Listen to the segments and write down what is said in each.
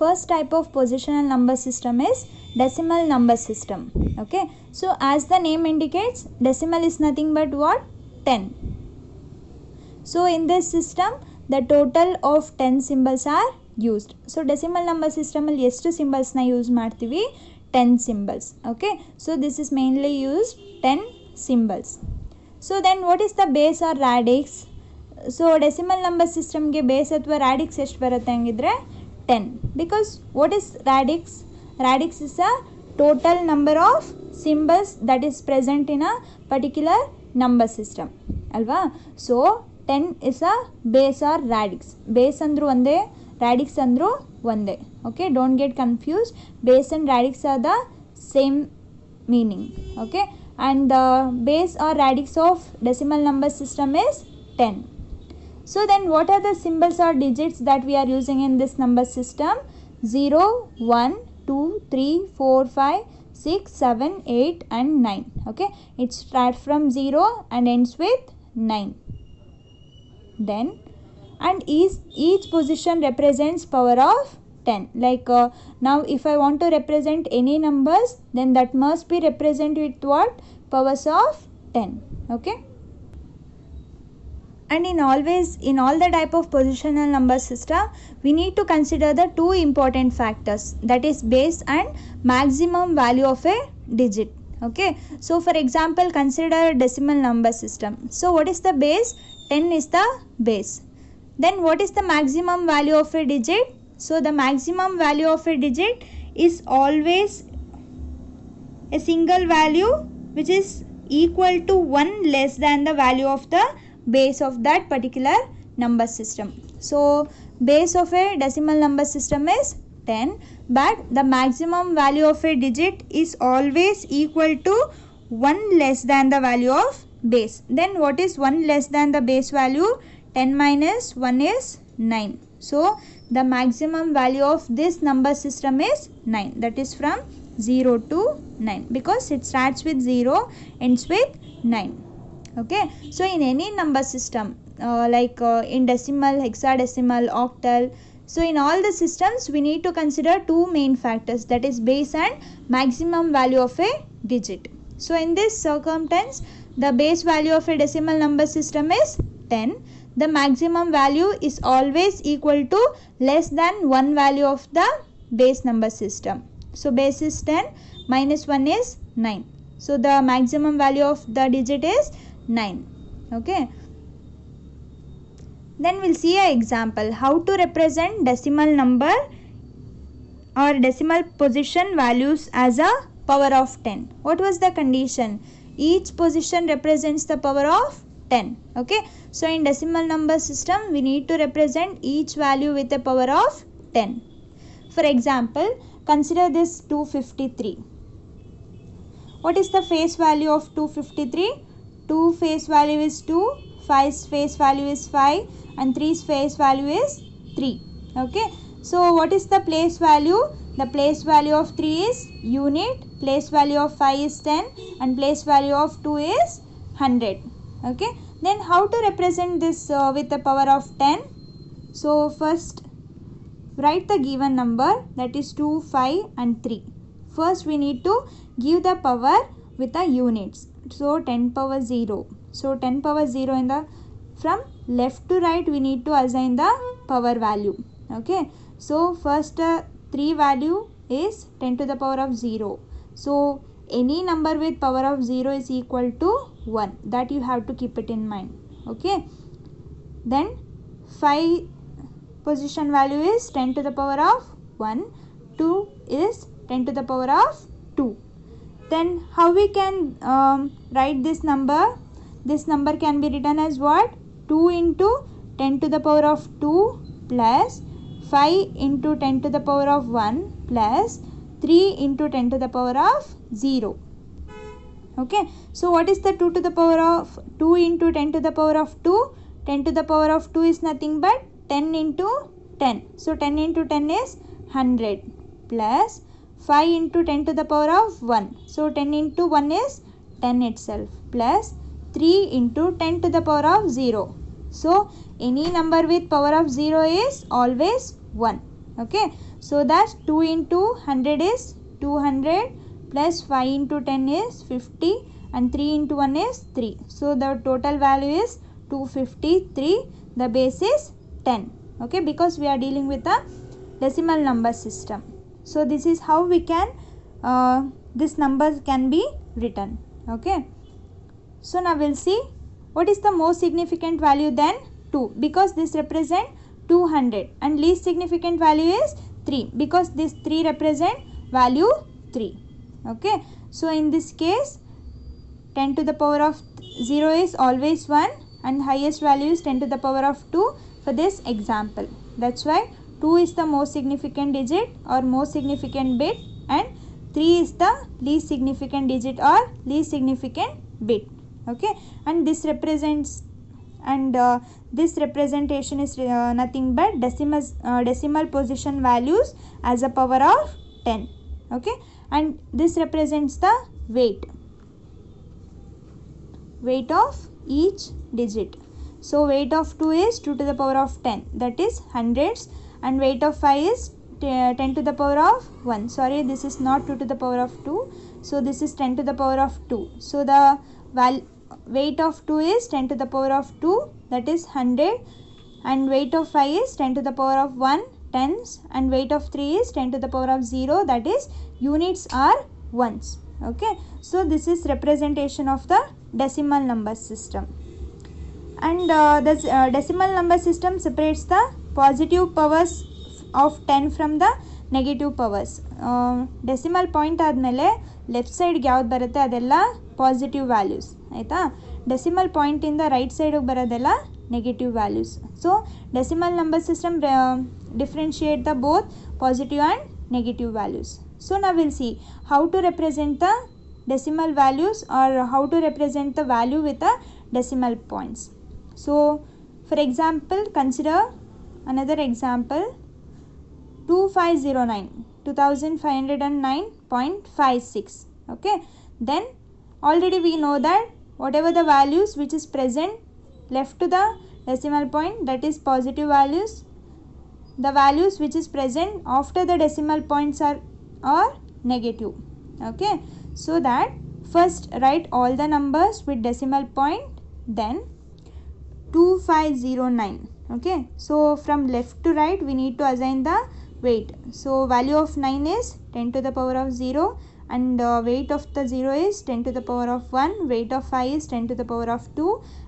first type of positional number system is decimal number system. Okay, so as the name indicates, decimal is nothing but what? 10. So in this system the total of 10 symbols are used. So decimal number system ಅಲ್ಲಿ ಎಷ್ಟು symbols ನ use ಮಾಡ್ತೀವಿ? 10 symbols. Okay, so this is mainly used 10 symbols. So then what is the base or radix? So decimal number system ಗೆ base ಅಥವಾ radix ಎಷ್ಟು ಬರುತ್ತೆ ಹಂಗಿದ್ರೆ 10, because what is radix? Radix is a total number of symbols that is present in a particular number system ಅಲ್ವಾ. So 10 is a base or radix. Base ಅಂದರೂ ಒಂದೇ, radix ಅಂದರೂ ಒಂದೇ. Okay, don't get confused. Base and radix are the same meaning. Okay, and the base or radix of decimal number system is 10. So then what are the symbols or digits that we are using in this number system? 0, 1, 2, 3, 4, 5, 6, 7, 8 and 9. Okay, it starts from 0 and ends with 9. Then and each position represents power of 10. Like now if I want to represent any numbers, then that must be represented with what? Powers of 10. Okay, and in all the type of positional number system we need to consider the two important factors, that is base and maximum value of a digit. Okay, so for example consider decimal number system. So what is the base? 10 is the base. Then what is the maximum value of a digit? So the maximum value of a digit is always a single value which is equal to 1 less than the value of the base of that particular number system. So base of a decimal number system is 10, but the maximum value of a digit is always equal to 1 less than the value of base. Then what is 1 less than the base value? 10 minus 1 is 9. So the maximum value of this number system is 9. That is from 0 to 9, because it starts with 0, ends with 9. Okay, so in any number system in decimal, hexadecimal, octal, so in all the systems we need to consider two main factors, that is base and maximum value of a digit. So in this circumstance the base value of a decimal number system is 10. The maximum value is always equal to less than 1 value of the base number system. So base is 10, minus 1 is 9. So the maximum value of the digit is 9. Okay, then we'll see an example how to represent decimal number or decimal position values as a power of 10. What was the condition? Each position represents the power of 10. Okay, so in decimal number system we need to represent each value with a power of 10. For example, consider this 253. What is the face value of 253? 2 face value is 2, 5 face value is 5 and 3's face value is 3. Okay, so what is the place value? The place value of 3 is unit, place value of 5 is 10 and place value of 2 is 100. Okay, then how to represent this with the power of 10? So first write the given number, that is 2, 5 and 3. First we need to give the power with the units. So 10 power 0. So 10 power 0 in the from left to right we need to assign the power value. Okay, so first 3 value is 10 to the power of 0. So any number with power of 0 is equal to 1. That you have to keep it in mind. Okay, then 5 position value is 10 to the power of 1. 2 is 10 to the power of 2. Then how we can write this number? This number can be written as what? 2 into 10 to the power of 2 plus 5 into 10 to the power of 1 plus 3 into 10 to the power of 0. Okay, so what is the 2 to the power of 2 into 10 to the power of 2? 10 to the power of 2 is nothing but 10 into 10. So 10 into 10 is 100 plus 5 into 10 to the power of 1. So 10 into 1 is 10 itself plus 3 into 10 to the power of 0. So any number with power of 0 is always 1. Okay, So that 2 into 100 is 200 plus 5 into 10 is 50 and 3 into 1 is 3. So the total value is 253. The base is 10. Okay, because we are dealing with a decimal number system. So this is how we can this number can be written. Okay, so now we'll see what is the most significant value then 2, because this represent 200, and least significant value is 3 because this 3 represent value 3. Okay, so in this case 10 to the power of 0 is always 1 and highest value is 10 to the power of 2 for this example. That's why 2 is the most significant digit or most significant bit, and 3 is the least significant digit or least significant bit. Okay, and this represents, and this representation is nothing but decimal position values as a power of 10. Okay, and this represents the weight of each digit. So weight of 2 is 2 to the power of 10, that is hundreds, and weight of 5 is 10 to the power of 1. Sorry, this is not 2 to the power of 2, so this is 10 to the power of 2. So the weight of 2 is 10 to the power of 2, that is 100, and weight of 5 is 10 to the power of 1, tens, and weight of 3 is 10 to the power of 0, that is units are ones. Okay, so this is representation of the decimal number system. And the decimal number system separates the positive powers of 10 from the negative powers. Decimal point ಆದಮೇಲೆ left ಸೈಡ್ಗೆ ಯಾವ್ದು ಬರುತ್ತೆ ಅದೆಲ್ಲ positive values ಆಯಿತಾ. Decimal ಪಾಯಿಂಟಿಂದ right ಸೈಡಿಗೆ ಬರೋದೆಲ್ಲ negative values. So decimal number system differentiate the both positive and negative values. So now we'll see how to represent the decimal values or how to represent the value with the decimal points. So for example, consider another example, 2509.56. Okay, then already we know that whatever the values which is present left to the decimal point, that is positive values. The values which is present after the decimal points are negative. Okay, so that first write all the numbers with decimal point, then 2509. Okay, so from left to right we need to assign the weight. So value of 9 is 10 to the power of 0, and weight of the 0 is 10 to the power of 1, weight of 5 is 10 to the power of 2,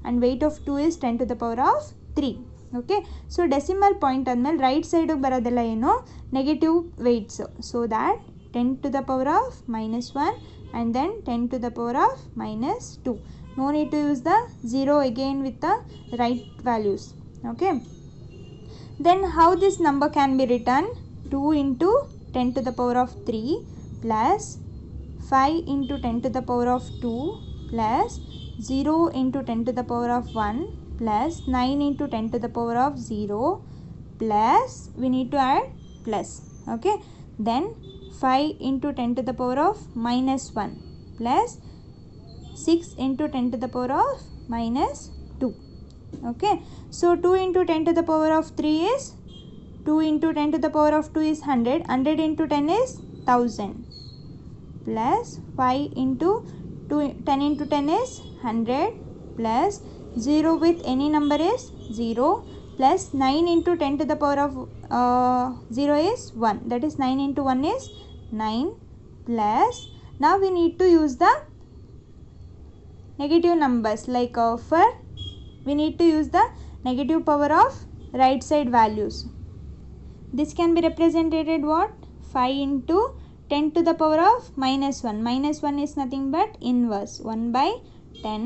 and weight of 2 is 10 to the power of 3. Okay, so decimal point ಆದಮೇಲೆ right ಸೈಡಿಗೆ ಬರೋದೆಲ್ಲ ಏನು negative weights. So that 10 to the power of -1 and then 10 to the power of -2. No need to use the 0 again with the right values. Okay, then how this number can be written? 2 into 10 to the power of 3 plus 5 into 10 to the power of 2 plus 0 into 10 to the power of 1 plus 9 into 10 to the power of 0 plus we need to add plus. Okay, then 5 into 10 to the power of -1 plus 6 into 10 to the power of -2. Okay, so 2 into 10 to the power of 3 is 2 into 10 to the power of 2 is 100. 100 into 10 is 1000 plus 5 into 10 into 10 is 100 plus 0 with any number is 0 plus 9 into 10 to the power of 0 is 1, that is 9 into 1 is 9 plus now we need to use the negative numbers, like for we need to use the negative power of right side values. This can be represented what? 5 into 10 to the power of -1. -1 is nothing but inverse 1 by 10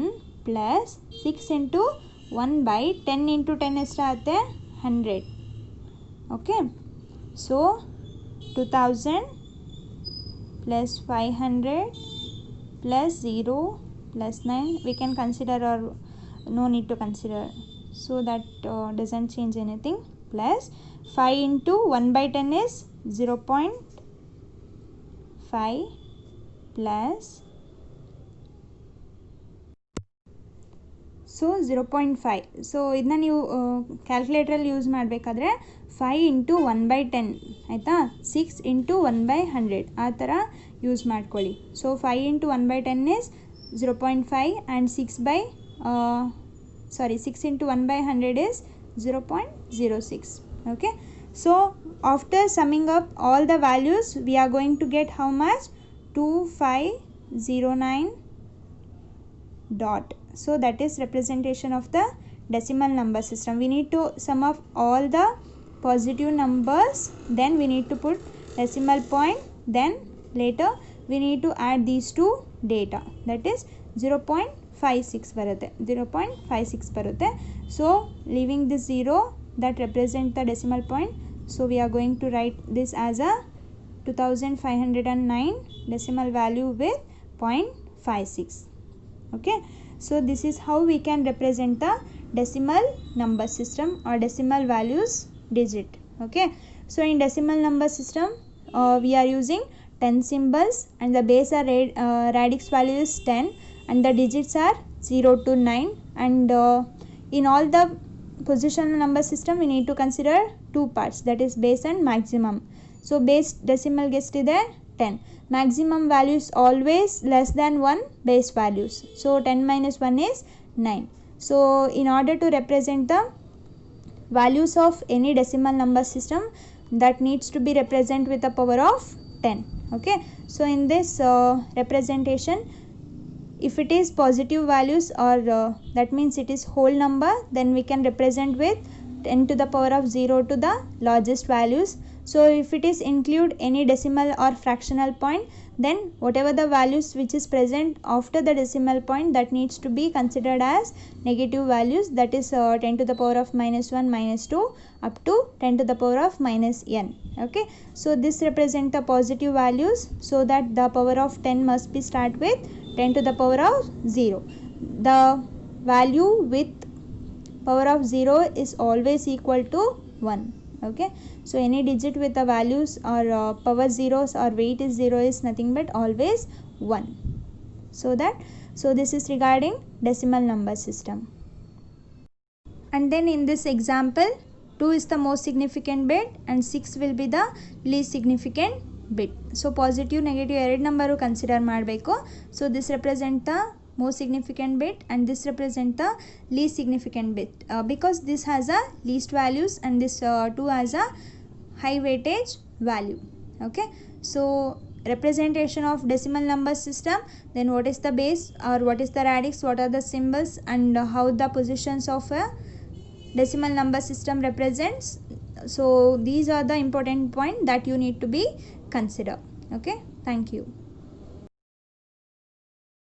plus 6 into 1 by 10 into 10 ಎಷ್ಟಾಗುತ್ತೆ 100. Okay, so 2000 plus 500 plus 0 plus 9 we can consider, or no need to consider, so that doesn't change anything, plus 5 into 1 by 10 is 0.5 plus so 0.5. So ಇದನ್ನ ನೀವು ಕ್ಯಾಲ್ಕುಲೇಟ್ರಲ್ಲಿ use ಮಾಡಬೇಕಾದ್ರೆ 5 into 1/10 ಆಯಿತಾ, 6 into 1/100 ಆ ಥರ use ಮಾಡ್ಕೊಳ್ಳಿ. So 5 into 1/10 is 0.5 and 6 into 1/100 is 0.06. Okay, so after summing up all the values we are going to get how much? 2509 dot. So that is representation of the decimal number system. We need to sum up all the positive numbers, then we need to put decimal point, then later we need to add these two data, that is 0.56 ಬರುತ್ತೆ, 0.56 ಬರುತ್ತೆ. So leaving this 0 that represent the decimal point, so we are going to write this as a 2509 decimal value with 0.56. Okay, so this is how we can represent the decimal number system or decimal values digit. Okay, so in decimal number system we are using 10 symbols and the base or radix value is 10 and the digits are 0 to 9, and in all the positional number system we need to consider two parts, that is base and maximum. So base decimal guessed ಇದೆ 10, maximum value is always less than 1 base values, so 10 minus 1 is 9. So in order to represent the values of any decimal number system, that needs to be represented with the power of 10. Okay, so in this representation, if it is positive values or that means it is whole number, then we can represent with 10 to the power of 0 to the largest values. So if it is include any decimal or fractional point, then whatever the values which is present after the decimal point, that needs to be considered as negative values, that is 10 to the power of -1, -2 up to 10 to the power of -n. Okay, so this represent the positive values, so that the power of 10 must be start with 10 to the power of 0. The value with power of 0 is always equal to 1. Okay, so any digit with the values or power zeros or weight is 0 is nothing but always 1. So this is regarding decimal number system. And then in this example, 2 is the most significant bit and 6 will be the least significant bit. So positive negative ಎರಡು number consider ಮಾಡಬೇಕು. So this represent the most significant bit and this represent the least significant bit, because this has a least values and this 2 has a high weightage value. Okay, so representation of decimal number system, then what is the base or what is the radix, what are the symbols, and how the positions of a decimal number system represents. So these are the important point that you need to be consider. Okay, thank you.